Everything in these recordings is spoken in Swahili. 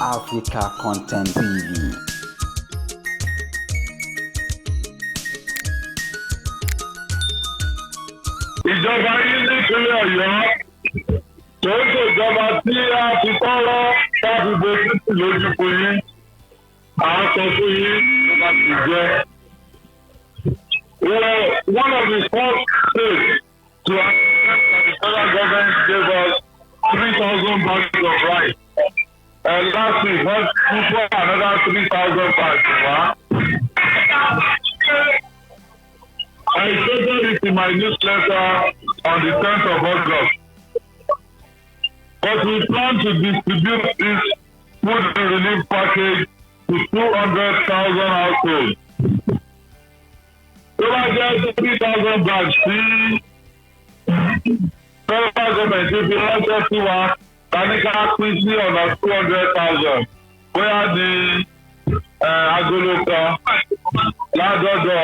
Africa Content TV. Ìjọba yìí nípínlẹ̀ Ọ̀yọ́ tó ń ṣèjọba tí a fi kọ́rọ́ láti bo títì lójú fún yín. À ń sọ fún yín tó bá ti jẹ́. We were one of the first states to accept that the federal government gave us 3,000 bags of rice. And last week, we put another 3,000 bags. I stated it in my newsletter on the 10th of August. But we plan to distribute this food relief package to 200,000 households. Tó bá jẹ́ 3,000 bags sí federal government ti fi ránṣẹ́ sí wa, ká ní ká pín sí ọ̀nà 200,000. Bóyá ní agolo kan ládọ́dọ̀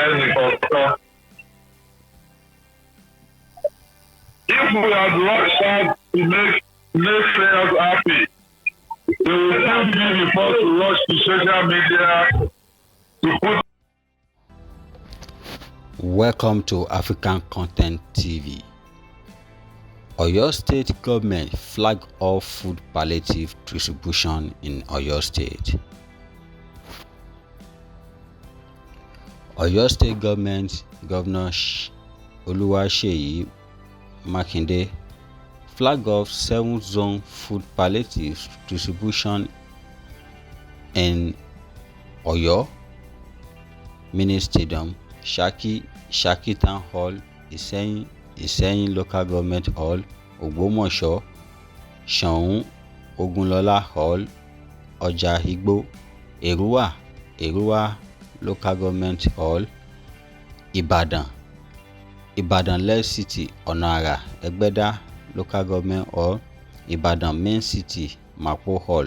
ẹnìkọ̀ọ̀kan. If we had worked hard to make naysayers happy, they will still be the first to rush to social media to put. Welcome to African Content TV. Oyo State government flag off food palliative distribution in Oyo State. Oyo State government Governor Oluwaseyi Makinde flag off 7-zone food palliative distribution in Oyo Mini Stadium, Shaki Town Hall, Iseyin Local Government Hall, Ogbomoso, Seun Ogunlola Hall, Ọjà Igbo, Èrúwà Local Government Hall, Ibadan Left City, Ọ̀nà Àrà, Ẹgbẹ́dá Local Government Hall, Ibadan Main City, Mapo Hall,